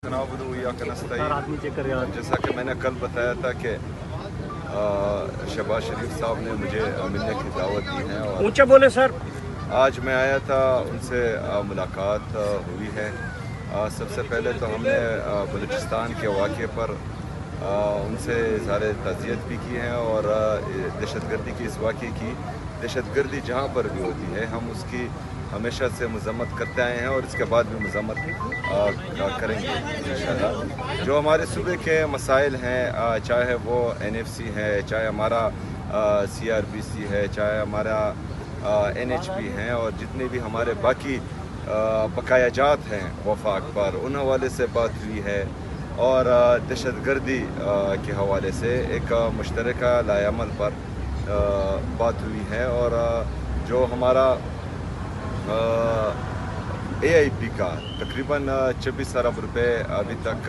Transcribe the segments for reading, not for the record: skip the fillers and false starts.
जैसा कि मैंने कल बताया था कि शहबाज शरीफ साहब ने मुझे मिलने की दावत दी है और ऊंचा बोले सर। आज मैं आया था, उनसे मुलाकात हुई है। सबसे पहले तो हमने बलूचिस्तान के वाक़े पर उनसे इज़हार ताज़ियत भी की है और दहशतगर्दी की इस वाक़े की दहशतगर्दी जहाँ पर भी होती है हम उसकी हमेशा से मज़म्मत करते आए हैं और इसके बाद भी मज़म्मत करेंगे इंशाअल्लाह। जो हमारे सूबे के मसाइल हैं, चाहे वो NFC है, चाहे हमारा CRPC है, चाहे हमारा NHP हैं और जितने भी हमारे बाकी बकायाजात हैं वफाक पर, उन हवाले से बात हुई है और दहशतगर्दी के हवाले से एक मुश्तरका लाएअमल पर बात हुई है और जो हमारा AIP का तकरीबन 26 अरब रुपए अभी तक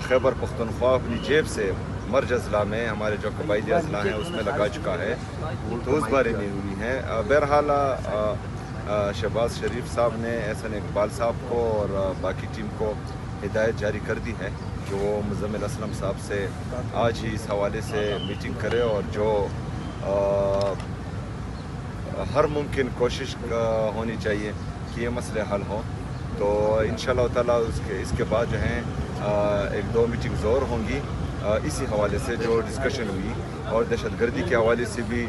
खैबर पख्तूनख्वा अपनी जेब से मर्ज अजला में हमारे जो कबायली अजला हैं उसमें लगा चुका है, तो उस बारे में हुई हैं। बहरहाल शहबाज शरीफ साहब ने एहसन इकबाल साहब को और बाकी टीम को हिदायत जारी कर दी है कि वो मुज़म्मिल असलम साहब से आज ही इस हवाले से मीटिंग करे और जो हर मुमकिन कोशिश होनी चाहिए कि ये मसले हल हों। तो इंशाअल्लाह ताला इसके बाद जो हैं एक दो मीटिंग्स और होंगी इसी हवाले से जो डिस्कशन हुई, और दहशतगर्दी के हवाले से भी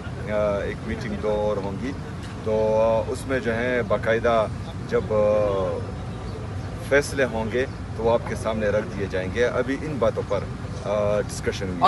एक मीटिंग दो और होंगी। तो उसमें जो है बाकायदा जब फैसले होंगे तो वो आपके सामने रख दिए जाएंगे। अभी इन बातों पर डिस्कशन हुई।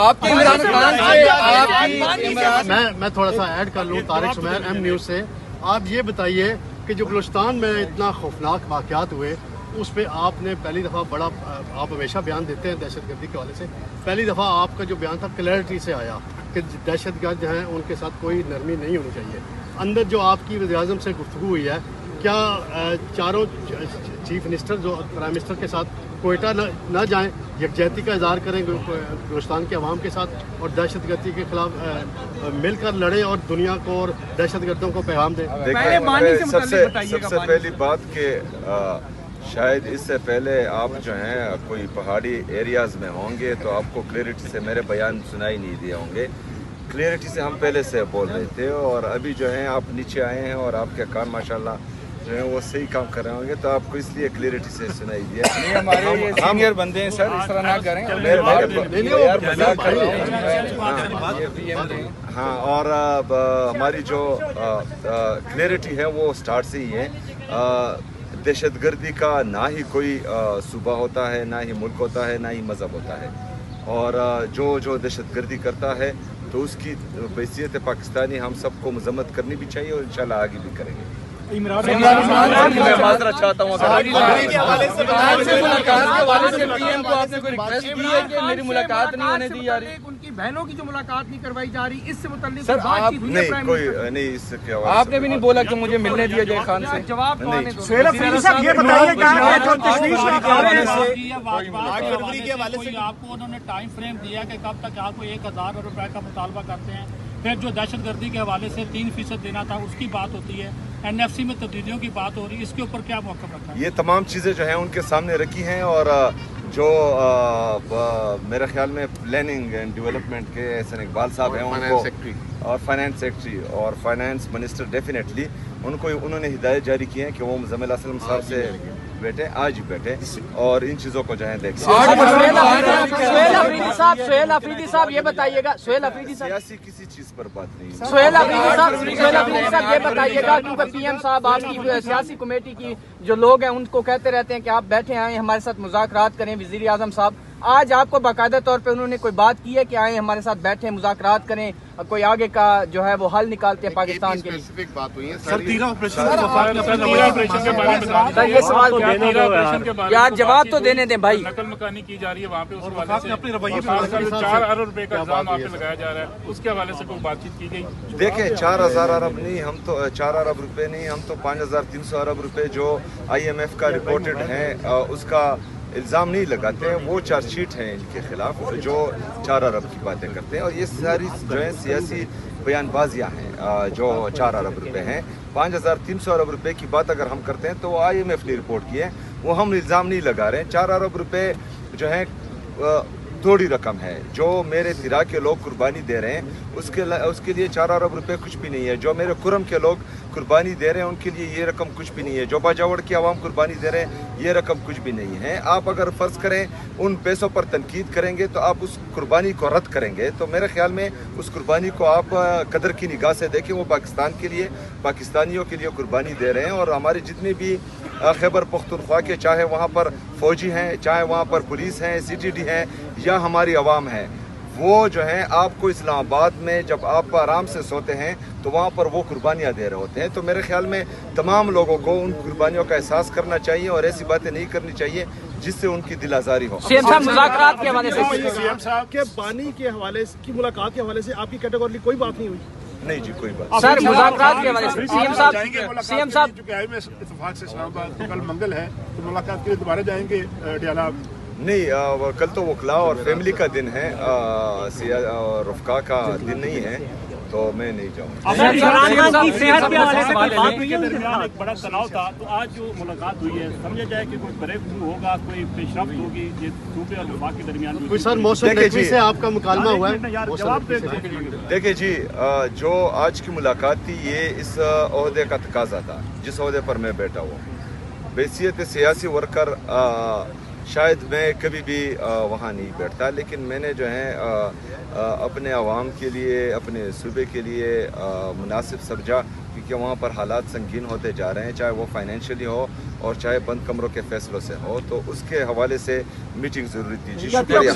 मैं थोड़ा सा ऐड कर लूँ, तारिक सुमैर M न्यूज़ से। आप ये बताइए कि जो बलूचिस्तान में इतना खौफनाक वाक़यात हुए उस पर आपने पहली दफ़ा बड़ा, आप हमेशा बयान देते हैं दहशतगर्दी के हवाले से, पहली दफ़ा आपका जो बयान था क्लैरिटी से आया कि दहशतगर्द हैं उनके साथ कोई नरमी नहीं होनी चाहिए। अंदर जो आपकी वज़ीर-ए-आज़म से गुफ्तगू हुई है, क्या चारों चीफ मिनिस्टर जो प्राइम मिनिस्टर के साथ कोयटा न जाएं, यकजहती का इज़हार करें बलूचिस्तान के अवाम के साथ और दहशतगर्दी के खिलाफ मिलकर लड़ें और दुनिया को और दहशतगर्दों को पैगाम दें? सबसे पहली बात कि शायद इससे पहले आप जो हैं कोई पहाड़ी एरियाज़ में होंगे तो आपको क्लैरिटी से मेरे बयान सुनाई नहीं दिए होंगे। क्लैरिटी से हम पहले से बोल रहे थे और अभी जो हैं आप नीचे आए हैं और आपके कान माशाल्लाह जो है वो सही काम कर रहे होंगे, तो आपको इसलिए क्लैरिटी से सुनाई दिया। हमारे ये सीनियर बंदे हैं सर, इस तरह ना करें। हाँ, और हमारी जो क्लैरिटी है वो स्टार्ट से ही है। दहशतगर्दी का ना ही कोई सूबा होता है, ना ही मुल्क होता है, ना ही मज़हब होता है, और जो दहशतगर्दी करता है तो उसकी हैसियत पाकिस्तानी हम सबको मज़म्मत करनी भी चाहिए और इंशाल्लाह आगे भी करेंगे। माजरा चाहता हूँ मेरी मुलाकात नहीं होने दी जा रही, उनकी बहनों की जो मुलाकात नहीं करवाई जा रही, इससे मुताल्लिक सर आप नहीं इसके आपने भी नहीं बोला कि मुझे मिलने दिया जाए खान से। जवाब सुहेल अफरीदी साहब ये बताइए फरवरी के हवाले से आपको उन्होंने टाइम फ्रेम दिया कि कब तक आपको 1000 रुपए का मुतालबा करते हैं। फिर जो दहशतगर्दी के हवाले से 3% देना था उसकी बात होती है, NFC में तब्दीलियों की बात हो रही है, इसके ऊपर क्या मौक़िफ़ रखा है? ये तमाम चीज़ें जो हैं उनके सामने रखी हैं और जो मेरे ख्याल में प्लानिंग एंड डेवलपमेंट के एहसन इकबाल साहब हैं उनको, और फाइनेंस सेक्रेटरी और फाइनेंस मिनिस्टर डेफिनेटली उनको उन्होंने हिदायत जारी की है कि वो मुज़म्मिल असलम साहब से बैठे, आज ही बैठे और इन चीज़ों को जो है देखें। सुहेल अफरीदी साहब ये बताइएगा, सुहेल अफरीदी साहब सियासी किसी चीज़ पर बात नहीं। सुहेल अफरीदी साहब ये बताइएगा, क्योंकि PM साहब आपकी सियासी कमेटी की जो लोग हैं उनको कहते रहते हैं कि आप बैठे आए हमारे साथ मुज़ाकरात करें। वज़ीर-ए-आज़म साहब आज आपको बाकायदा तौर पे उन्होंने कोई बात की है कि आए हमारे साथ बैठे मुज़ाकरात करें, कोई आगे का जो है वो हल निकालते हैं पाकिस्तान के लिए? स्पेसिफिक बात हुई है सर, 13 ऑपरेशन के बारे में ये सवाल यार जवाब तो देने दें भाई। नकल मकानी की जा रही है वहाँ पे, उस हवाले से अपने रवैये 4 अरब रुपए का इल्जाम वहाँ पे लगाया जा रहा है, उसके हवाले से कोई बातचीत की गई? देखें 4000 अरब नहीं, हम तो 4 अरब रुपए नहीं, हम तो 5300 अरब रुपए जो IMF का रिपोर्टेड है उसका इल्ज़ाम नहीं लगाते हैं। वो चार्जशीट हैं इनके खिलाफ जो 4 अरब की बातें करते हैं और ये सारी जो है सियासी बयानबाजियाँ हैं जो 4 अरब रुपए हैं। 5300 अरब रुपए की बात अगर हम करते हैं तो IMF ने रिपोर्ट की है वो हम इल्ज़ाम नहीं लगा रहे हैं। 4 अरब रुपए जो है थोड़ी रकम है। जो मेरे तिरा के लोग कुर्बानी दे रहे हैं उसके लिए 4 अरब रुपए कुछ भी नहीं है। जो मेरे कुरम के लोग कुर्बानी दे रहे हैं उनके लिए ये रकम कुछ भी नहीं है। जो बाजावड़ की आवाम कुर्बानी दे रहे हैं ये रकम कुछ भी नहीं है। आप अगर फ़र्ज़ करें उन पैसों पर तनकीद करेंगे तो आप उस कुर्बानी को रद्द करेंगे, तो मेरे ख्याल में उस कुर्बानी को आप कदर की निगाह से देखें। वो पाकिस्तान के लिए, पाकिस्तानियों के लिए कुर्बानी दे रहे हैं। और हमारे जितने भी खैबर पख्तूनख्वा के, चाहे वहाँ पर फ़ौजी हैं, चाहे वहाँ पर पुलिस हैं, CTD हैं या हमारी आवाम है, वो जो हैं आपको इस्लामाबाद में जब आप आराम से सोते हैं तो वहाँ पर वो कुर्बानियाँ दे रहे होते हैं। तो मेरे ख्याल में तमाम लोगों को उन कुर्बानियों का एहसास करना चाहिए और ऐसी बातें नहीं करनी चाहिए जिससे उनकी दिल आज़ारी हो। सीएम साहब मुज़ाकरात के हवाले से, सीएम साहब के बानी के हवाले की मुलाकात के हवाले से आपकी कैटेगरी कोई बात नहीं हुई? नहीं जी, कोई बात सर मुज़ाकरात के हवाले से सीएम साहब चूंकि आए में इत्तेफाक से इस्लामाबाद तो कल मंगल है तो मुलाकात के लिए दोबारा जाएंगे डियाला? नहीं, कल तो वकला और फैमिली का दिन है, रफ़का का दिन नहीं है, तो मैं नहीं जाऊँगा। एक बड़ा तनाव था, तो आज जो मुलाकात हुई है समझा जाए कि कोई ब्रेक थ्रू होगा, कोई पेशरफ्त होगी ये सूबे और वफाक के दरमियान? कोई सर मौसम नकवी से आपका मुकालमा हुआ है? देखिए जी, जो आज की मुलाकात थी ये इस ओहदे का तकाजा था जिस ओहदे पर मैं बैठा हुआ। बैसियत सियासी वर्कर शायद मैं कभी भी वहाँ नहीं बैठता, लेकिन मैंने जो है अपने आवाम के लिए, अपने सूबे के लिए मुनासिब समझा, क्योंकि वहाँ पर हालात संगीन होते जा रहे हैं, चाहे वो फाइनेंशियली हो और चाहे बंद कमरों के फैसलों से हो, तो उसके हवाले से मीटिंग ज़रूरी थी जी। शुक्रिया।